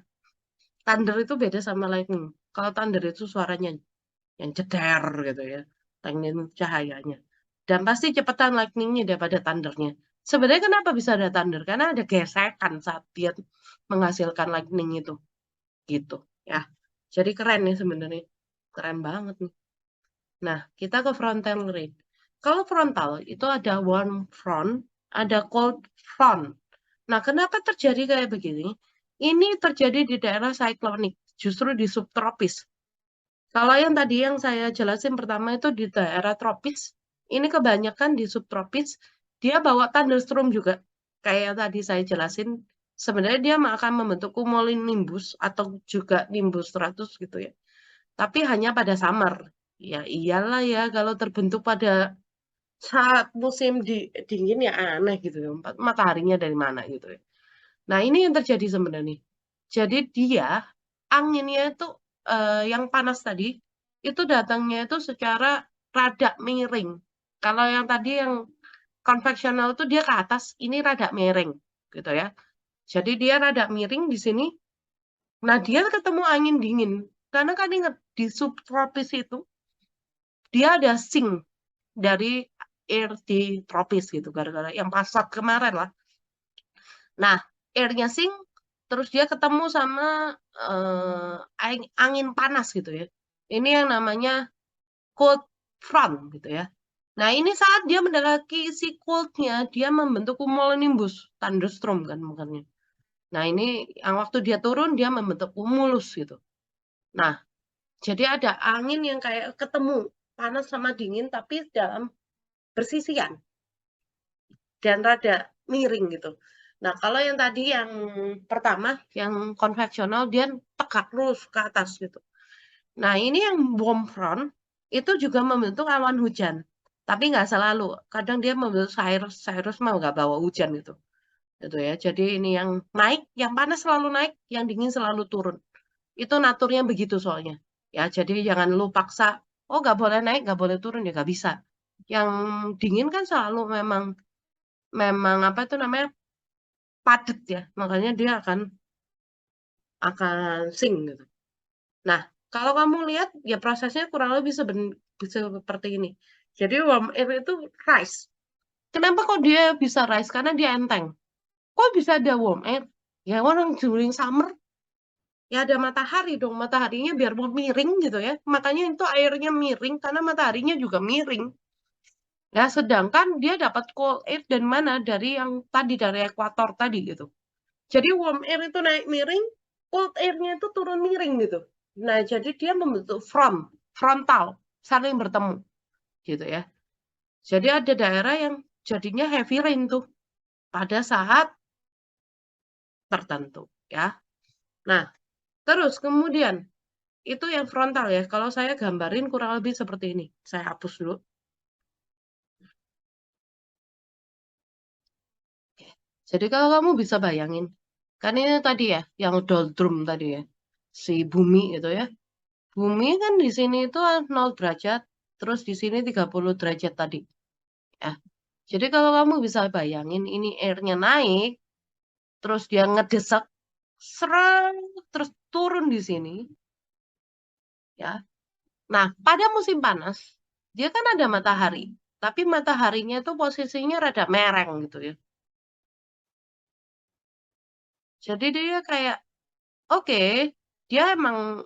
Speaker 1: thunder itu beda sama lightning. Kalau thunder itu suaranya yang ceder gitu ya, lightning cahayanya. Dan pasti cepetan lightningnya daripada thundernya. Sebenarnya kenapa bisa ada thunder? Karena ada gesekan saat dia menghasilkan lightning itu, gitu ya. Jadi keren nih sebenarnya, keren banget nih. Nah, kita ke frontal rate. Kalau frontal itu ada warm front, ada cold front. Nah, kenapa terjadi kayak begini? Ini terjadi di daerah siklonik, justru di subtropis. Kalau yang tadi yang saya jelasin pertama itu di daerah tropis, ini kebanyakan di subtropis, dia bawa thunderstorm juga. Kayak tadi saya jelasin, sebenarnya dia akan membentuk cumulonimbus atau juga nimbus 100 gitu ya. Tapi hanya pada summer. Ya iyalah ya kalau terbentuk pada saat musim dingin ya aneh gitu ya. Mataharinya dari mana gitu ya. Nah ini yang terjadi sebenarnya. Jadi dia anginnya itu yang panas tadi itu datangnya itu secara rada miring. Kalau yang tadi yang konveksional itu dia ke atas, ini rada miring gitu ya. Jadi dia rada miring di sini. Nah dia ketemu angin dingin. Karena kan ingat di subtropis itu dia ada sink dari air di tropis gitu gara-gara yang pasat kemarin lah. Nah, airnya sink, terus dia ketemu sama angin panas gitu ya. Ini yang namanya cold front gitu ya. Nah, ini saat dia mendekati si coldnya, dia membentuk cumulonimbus, thunderstorm kan makanya. Nah, ini yang waktu dia turun, dia membentuk cumulus gitu. Nah, jadi ada angin yang kayak ketemu panas sama dingin, tapi dalam bersisian dan rada miring gitu. Nah, kalau yang tadi yang pertama, yang konveksional, dia tegak terus ke atas gitu. Nah, ini yang warm front, itu juga membentuk awan hujan. Tapi nggak selalu. Kadang dia membentuk cirrus mau nggak bawa hujan gitu. Gitu ya. Jadi ini yang naik, yang panas selalu naik, yang dingin selalu turun. Itu naturnya begitu soalnya. Ya, jadi jangan lu paksa, oh nggak boleh naik, nggak boleh turun, ya nggak bisa. Yang dingin kan selalu memang memang apa itu namanya padat ya, makanya dia akan sing gitu. Nah, kalau kamu lihat ya prosesnya kurang lebih bisa seperti ini. Jadi warm air itu rise. Kenapa kok dia bisa rise? Karena dia enteng. Kok bisa ada warm air? Ya orang during summer ya ada matahari dong. Mataharinya biar miring gitu ya. Makanya itu airnya miring karena mataharinya juga miring. Nah, sedangkan dia dapat cold air dari mana? Dari yang tadi, dari ekuator tadi gitu. Jadi warm air itu naik miring, cold air-nya itu turun miring gitu. Nah, jadi dia membentuk frontal, saling bertemu gitu ya. Jadi ada daerah yang jadinya heavy rain tuh pada saat tertentu ya. Nah, terus kemudian itu yang frontal ya. Kalau saya gambarin kurang lebih seperti ini. Saya hapus dulu. Jadi kalau kamu bisa bayangin, kan ini tadi ya, yang doldrum tadi ya, si bumi itu ya. Bumi kan di sini itu 0 derajat, terus di sini 30 derajat tadi. Ya. Jadi kalau kamu bisa bayangin ini airnya naik, terus dia ngedesak, serang, terus turun di sini. Ya. Nah, pada musim panas, dia kan ada matahari. Tapi mataharinya itu posisinya rada mereng gitu ya. Jadi dia kayak, oke, dia emang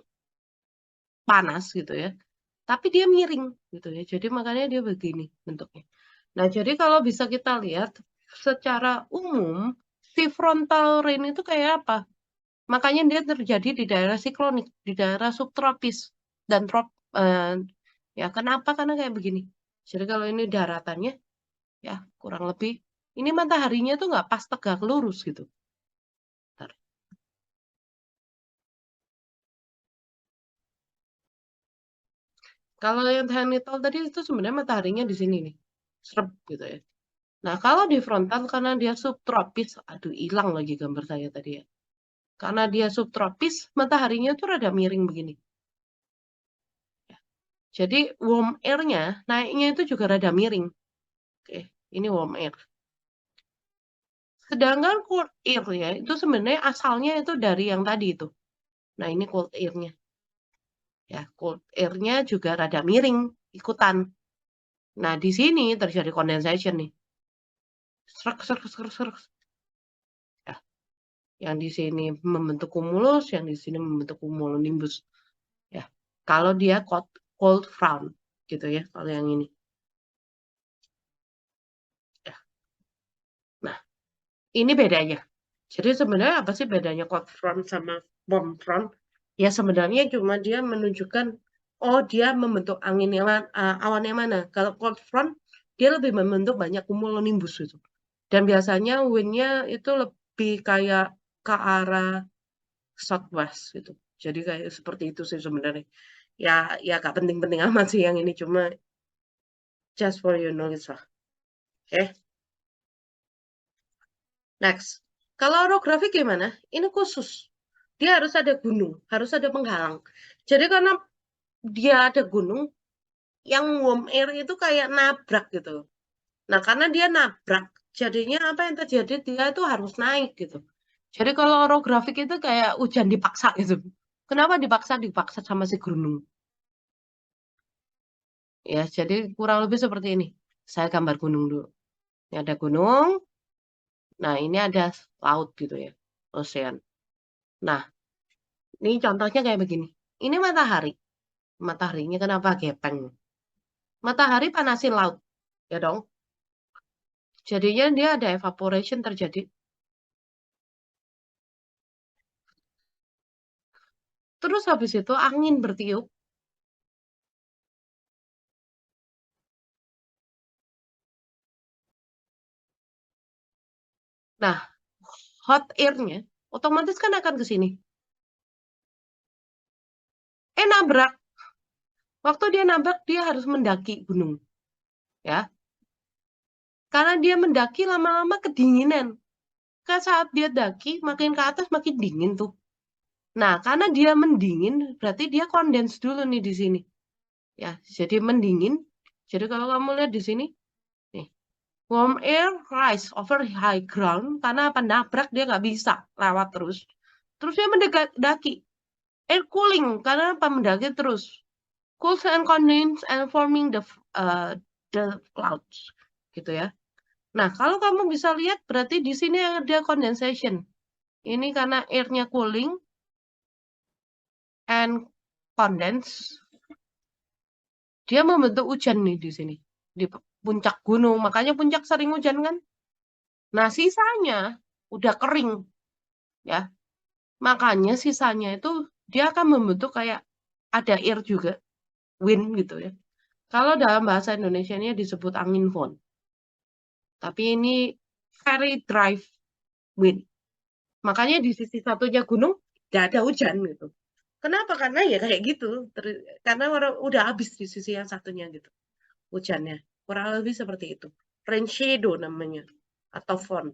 Speaker 1: panas gitu ya. Tapi dia miring gitu ya. Jadi makanya dia begini bentuknya. Nah, jadi kalau bisa kita lihat secara umum si frontal rain itu kayak apa? Makanya dia terjadi di daerah siklonik, di daerah subtropis dan ya kenapa? Karena kayak begini. Jadi kalau ini daratannya ya kurang lebih ini mataharinya tuh nggak pas tegak lurus gitu. Bentar. Kalau yang zenithal tadi itu sebenarnya mataharinya di sini nih. Serep gitu ya. Nah, kalau di frontal karena dia subtropis, aduh hilang lagi gambar saya tadi ya. Karena dia subtropis, mataharinya tuh rada miring begini. Jadi warm air-nya naiknya itu juga rada miring. Oke, ini warm air. Sedangkan cold air ya, itu sebenarnya asalnya itu dari yang tadi itu. Nah, ini cold air-nya. Ya, cold air-nya juga rada miring ikutan. Nah, di sini terjadi condensation nih. Serak, serak, serak, serak. Ya, yang di sini membentuk cumulus, yang di sini membentuk cumulonimbus. Ya, kalau dia cold front gitu ya, kalau yang ini. Ya. Nah, ini bedanya. Jadi sebenarnya apa sih bedanya cold front sama warm front? Ya sebenarnya cuma dia menunjukkan oh dia membentuk angin yang awan yang mana. Kalau cold front dia lebih membentuk banyak cumulonimbus itu. Dan biasanya wind-nya itu lebih kayak ke arah southwest gitu. Jadi kayak seperti itu sih sebenarnya. Ya ya gak penting-penting amat sih yang ini cuma just for your knowledge lah. Oke, next. Kalau orografi gimana? Ini khusus. Dia harus ada gunung, harus ada penghalang. Jadi karena dia ada gunung, yang warm air itu kayak nabrak gitu. Nah, karena dia nabrak, jadinya apa yang terjadi? Dia itu harus naik gitu. Jadi kalau orografik itu kayak hujan dipaksa gitu. Kenapa dipaksa? Dipaksa sama si gunung. Ya, jadi kurang lebih seperti ini. Saya gambar gunung dulu. Ini ada gunung, nah ini ada laut gitu ya, ocean. Nah, ini contohnya kayak begini. Ini matahari. Mataharinya kenapa gepeng? Matahari panasin laut, ya dong. Jadinya dia ada evaporation terjadi. Terus habis itu angin bertiup. Nah, hot air-nya otomatis kan akan ke sini. Nabrak. Waktu dia nabrak, dia harus mendaki gunung. Ya, karena dia mendaki lama-lama kedinginan. Kan saat dia daki, makin ke atas makin dingin tuh. Nah, karena dia mendingin, berarti dia kondens dulu nih di sini. Ya, jadi mendingin. Jadi kalau kamu lihat di sini, nih, warm air rise over high ground karena apa? Nabrak dia nggak bisa lewat terus. Terus dia mendaki. Air cooling karena apa? Mendaki terus. Cools and condense and forming the clouds, gitu ya. Nah, kalau kamu bisa lihat berarti di sini ada condensation. Ini karena airnya cooling and condense, dia membentuk hujan nih di sini. puncak gunung, makanya puncak sering hujan kan. Nah, sisanya udah kering ya. Makanya sisanya itu dia akan membentuk kayak ada air juga, wind gitu ya. Kalau dalam bahasa Indonesia-nya disebut angin fon. Tapi ini very dry wind. Makanya di sisi satunya gunung tidak ada hujan gitu. Kenapa? Karena ya kayak gitu. Karena udah habis di sisi yang satunya gitu hujannya. Kurang lebih seperti itu. Rain shadow namanya atau font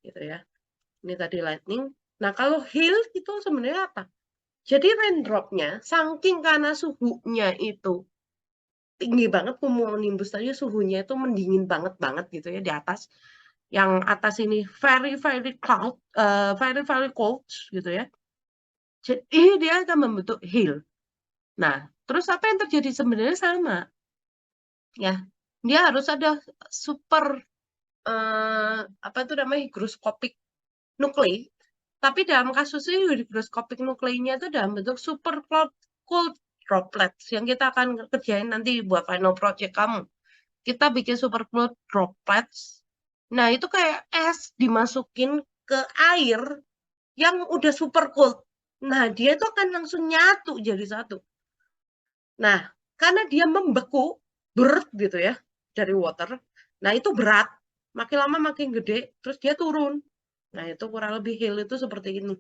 Speaker 1: gitu ya. Ini tadi lightning. Nah, kalau hail itu sebenarnya apa? Jadi raindropnya saking karena suhunya itu tinggi banget, cumulonimbus tadi suhunya itu mendingin banget gitu ya di atas. Yang atas ini very very cold, very very cold gitu ya. Jadi dia akan membentuk hail. Nah, terus apa yang terjadi sebenarnya sama ya. Dia harus ada super apa itu namanya hygroscopic nuklei. Tapi dalam kasus ini hygroscopic nukleinya itu dalam bentuk super cold droplets yang kita akan kerjain nanti buat final project kamu. Kita bikin super cold droplets. Nah, itu kayak es dimasukin ke air yang udah super cold. Nah, dia itu akan langsung nyatu jadi satu. Nah, karena dia membeku, berat gitu ya, dari water. Nah, itu berat. Makin lama makin gede, terus dia turun. Nah, itu kurang lebih hail itu seperti ini.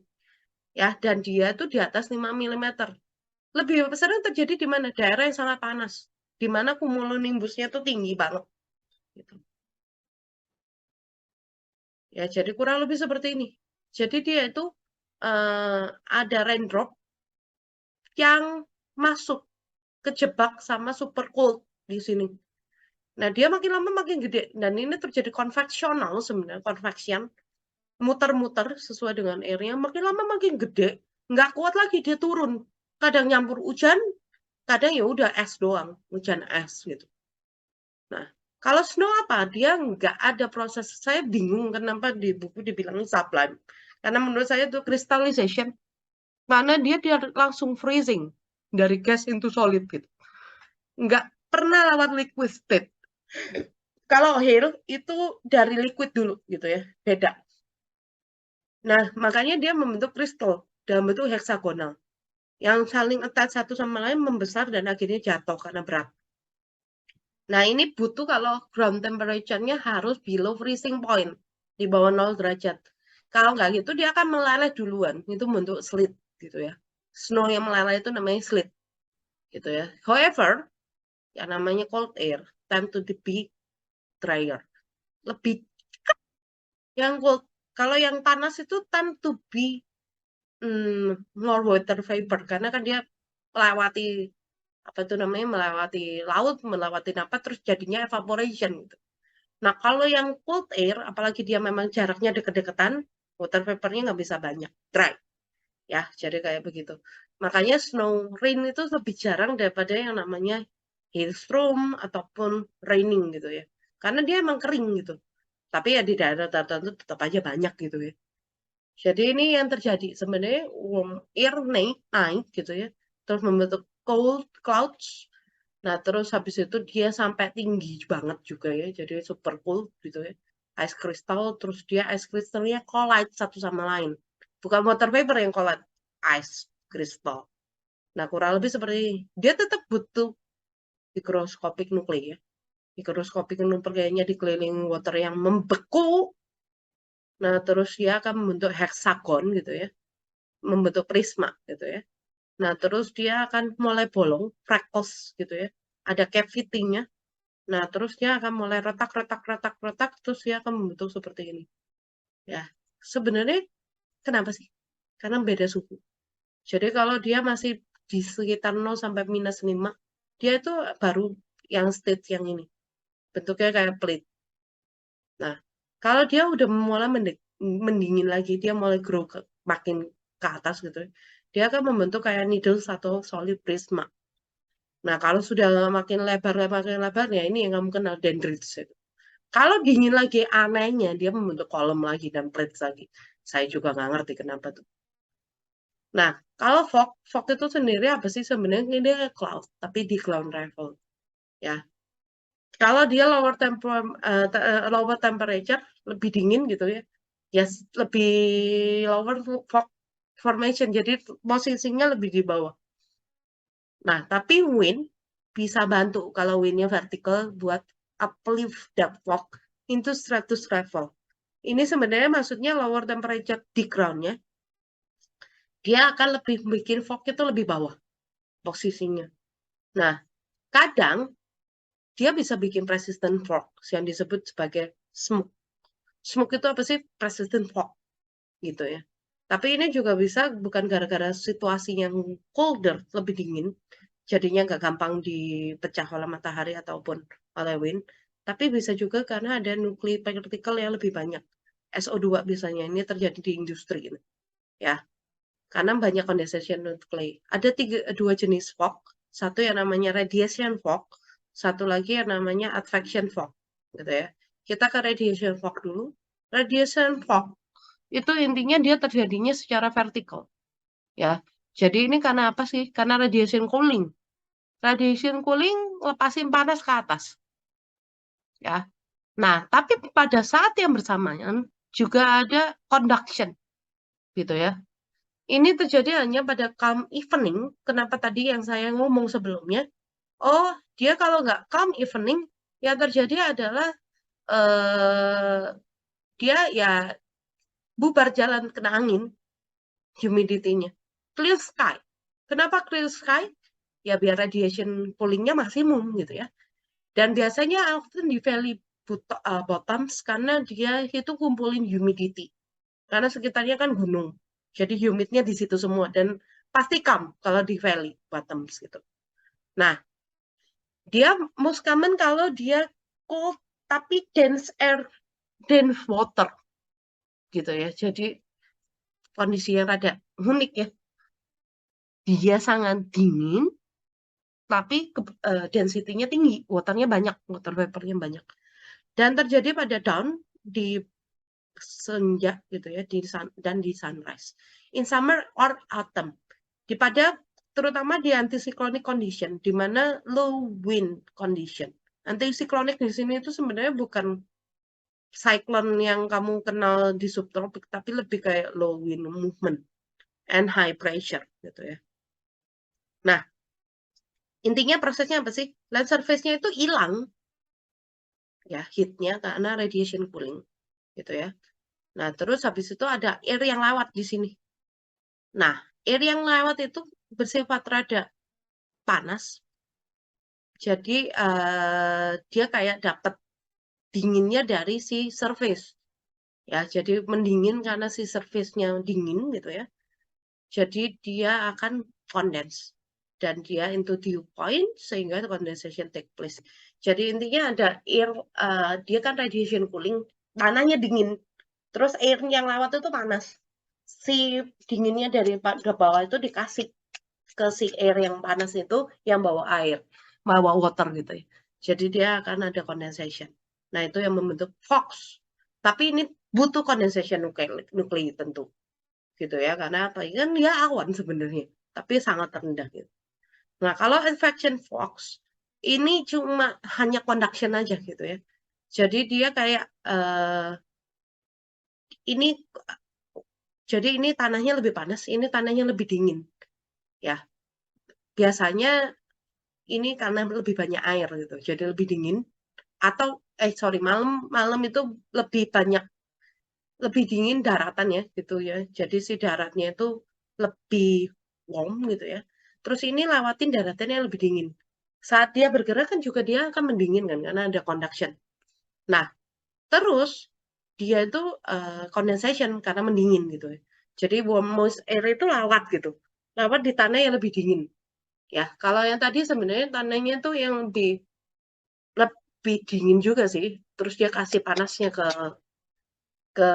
Speaker 1: Ya, dan dia itu di atas 5 mm. Lebih sering terjadi di mana? Daerah yang sangat panas. Di mana cumulonimbusnya itu tinggi banget. Gitu. Ya, jadi kurang lebih seperti ini. Jadi dia itu ada raindrop yang masuk kejebak sama super cold di sini. Nah, dia makin lama makin gede. Dan ini terjadi konveksional sebenarnya, convection. Muter-muter sesuai dengan airnya, makin lama makin gede. Nggak kuat lagi, dia turun. Kadang nyampur hujan, kadang ya udah es doang, hujan es gitu. Nah, kalau snow apa? Dia nggak ada proses. Saya bingung kenapa di buku dibilang sublime. Karena menurut saya itu crystallization. Karena dia langsung freezing. Dari gas into solid gitu. Nggak pernah lewat liquid state. Kalau hail itu dari liquid dulu gitu ya, beda. Nah, makanya dia membentuk kristal dalam bentuk heksagonal. Yang saling attach satu sama lain membesar dan akhirnya jatuh karena berat. Nah, ini butuh kalau ground temperature-nya harus below freezing point, di bawah 0 derajat. Kalau nggak gitu, dia akan meleleh duluan. Itu bentuk slit gitu ya. Snow yang meleleh itu namanya slit gitu ya. However, yang namanya cold air tend to be drier. Lebih yang cold, kalau yang panas itu tend to be more water vapor karena kan dia melewati apa itu namanya melewati laut, melewati apa terus jadinya evaporation gitu. Nah, kalau yang cold air, apalagi dia memang jaraknya deket-deketan, water vapornya nggak bisa banyak, dry. Ya, jadi kayak begitu. Makanya snow rain itu lebih jarang daripada yang namanya hailstorm ataupun raining gitu ya. Karena dia emang kering gitu. Tapi ya di daerah tertentu tetap aja banyak gitu ya. Jadi ini yang terjadi sebenarnya air naik gitu ya. Terus membentuk cold clouds. Nah, terus habis itu dia sampai tinggi banget juga ya. Jadi super cool gitu ya. Ice crystal, terus dia ice crystalnya collide satu sama lain. Bukan water vapor yang collide, ice crystal. Nah, kurang lebih seperti ini. Dia tetap butuh mikroskopik nuklei ya. Mikroskopik nukleinya dikelilingi water yang membeku. Nah, terus dia akan membentuk heksagon gitu ya. Membentuk prisma gitu ya. Nah, terus dia akan mulai bolong, freckles gitu ya. Ada cavity-nya. Nah, terus dia akan mulai retak, terus dia akan membentuk seperti ini. Ya, sebenarnya kenapa sih? Karena beda suhu. Jadi kalau dia masih di sekitar 0 sampai -5, dia itu baru yang stage yang ini. Bentuknya kayak plate. Nah, kalau dia udah mulai mendingin lagi, dia mulai grow makin ke atas gitu. Dia akan membentuk kayak needles atau solid prisma. Nah, kalau sudah makin lebar, ya ini yang kamu kenal dendrites itu. Kalau dingin lagi, anehnya dia membentuk kolom lagi dan plates lagi. Saya juga nggak ngerti kenapa tuh. Nah, kalau fog itu sendiri apa sih sebenarnya? Ini cloud, tapi di ground level. Ya, Kalau dia lower temperature, lebih dingin gitu ya, ya lebih lower fog formation, jadi posisinya lebih di bawah. Nah, tapi wind bisa bantu kalau windnya vertical buat uplift that fog into stratus level. Ini sebenarnya maksudnya lower temperature di ground-nya, dia akan lebih bikin fog itu lebih bawah posisinya. Nah, kadang dia bisa bikin persistent fog yang disebut sebagai smoke. Smoke itu apa sih? Persistent fog gitu ya. Tapi ini juga bisa bukan gara-gara situasi yang colder, lebih dingin, jadinya nggak gampang dipecah oleh matahari ataupun oleh wind. Tapi bisa juga karena ada nuclei partikel yang lebih banyak. SO2 biasanya ini terjadi di industri gitu, ya. Karena banyak condensation nuclei. Ada dua jenis fog. Satu yang namanya radiation fog, satu lagi yang namanya advection fog, gitu ya. Kita ke radiation fog dulu. Radiation fog itu intinya dia terjadinya secara vertikal, ya. Jadi ini karena apa sih? Karena radiation cooling. Radiation cooling lepasin panas ke atas, ya. Nah, tapi pada saat yang bersamaan juga ada conduction, gitu ya. Ini terjadi hanya pada calm evening. Kenapa tadi yang saya ngomong sebelumnya? Oh, dia kalau nggak calm evening, yang terjadi adalah eh, dia ya bubar jalan kena angin, humidity-nya. Clear sky. Kenapa clear sky? Ya biar radiation coolingnya maksimum gitu ya. Dan biasanya often di valley bottoms karena dia itu kumpulin humidity. Karena sekitarnya kan gunung. Jadi humidnya di situ semua dan pasti calm kalau di valley bottoms gitu. Nah, dia most common kalau dia cold tapi dense air, dense water gitu ya. Jadi kondisi yang rada unik ya. Dia sangat dingin tapi density-nya tinggi, waternya banyak, water vapor-nya banyak. Dan terjadi pada dawn di senja gitu ya, dan di sunrise. In summer or autumn. Terutama di anticyclonic condition, di mana low wind condition. Anticyclonic di sini itu sebenarnya bukan cyclone yang kamu kenal di subtropik, tapi lebih kayak low wind movement and high pressure gitu ya. Nah, intinya prosesnya apa sih? Land surface-nya itu hilang ya heat-nya karena radiation cooling gitu ya. Nah, terus habis itu ada air yang lewat di sini. Nah, air yang lewat itu bersifat rada panas. Jadi dia kayak dapat dinginnya dari si surface. Ya, jadi mendingin karena si surface-nya dingin gitu ya. Jadi dia akan condense dan dia into dew point sehingga condensation take place. Jadi intinya ada air, dia kan radiation cooling, tanahnya dingin, terus air yang lewat itu panas. Si dinginnya dari ke bawah itu dikasih ke si air yang panas itu yang bawa air, bawa water gitu ya. Jadi dia akan ada condensation. Nah itu yang membentuk fog. Tapi ini butuh condensation nuklei tentu gitu ya, karena apa? Kan dia awan sebenarnya, tapi sangat rendah gitu. Nah, kalau infection fox ini cuma hanya conduction aja gitu ya. Jadi dia kayak ini jadi ini tanahnya lebih panas, ini tanahnya lebih dingin. Ya, biasanya ini karena lebih banyak air gitu. Jadi lebih dingin atau sorry, malam malam itu lebih banyak lebih dingin daratan ya gitu ya. Jadi si daratnya itu lebih warm gitu ya. Terus ini lewatin daratannya yang lebih dingin. Saat dia bergerak kan juga dia akan mendingin kan karena ada conduction. Nah, terus dia itu condensation karena mendingin gitu ya. Jadi warm moist air itu lewat gitu. Lewat di tanah yang lebih dingin. Ya, kalau yang tadi sebenarnya tanahnya tuh yang lebih dingin juga sih. Terus dia kasih panasnya ke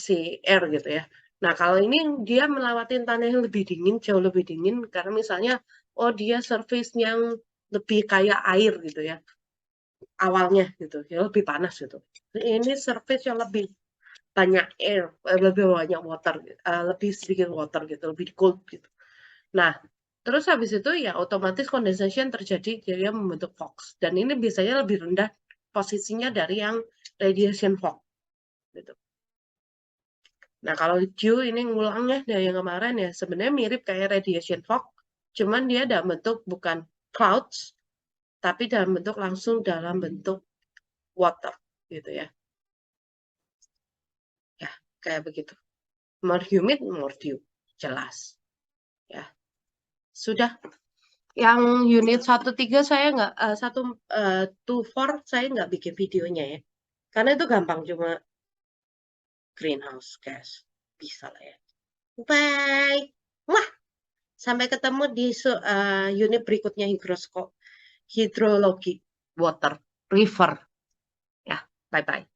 Speaker 1: si air gitu ya. Nah, kalau ini dia melewati tanah yang lebih dingin, jauh lebih dingin, karena misalnya, oh dia surface yang lebih kayak air gitu ya, awalnya gitu, ya lebih panas gitu. Ini surface yang lebih banyak air, lebih banyak water, lebih sedikit water gitu, lebih cold gitu. Nah, terus habis itu ya otomatis condensation terjadi, jadi dia membentuk fog. Dan ini biasanya lebih rendah posisinya dari yang radiation fog gitu. Nah, kalau dew ini ngulangnya dari yang kemarin ya, sebenarnya mirip kayak radiation fog, cuman dia dalam bentuk bukan clouds, tapi dalam bentuk langsung dalam bentuk water gitu ya. Ya, kayak begitu. More humid, more dew. Jelas. Ya, sudah. Yang unit 1-3 saya nggak, 2-4 saya nggak bikin videonya ya. Karena itu gampang, cuma greenhouse gas. Bisa lah ya. Bye. Wah, sampai ketemu di unit berikutnya hidrologi, water, river. Ya, bye-bye.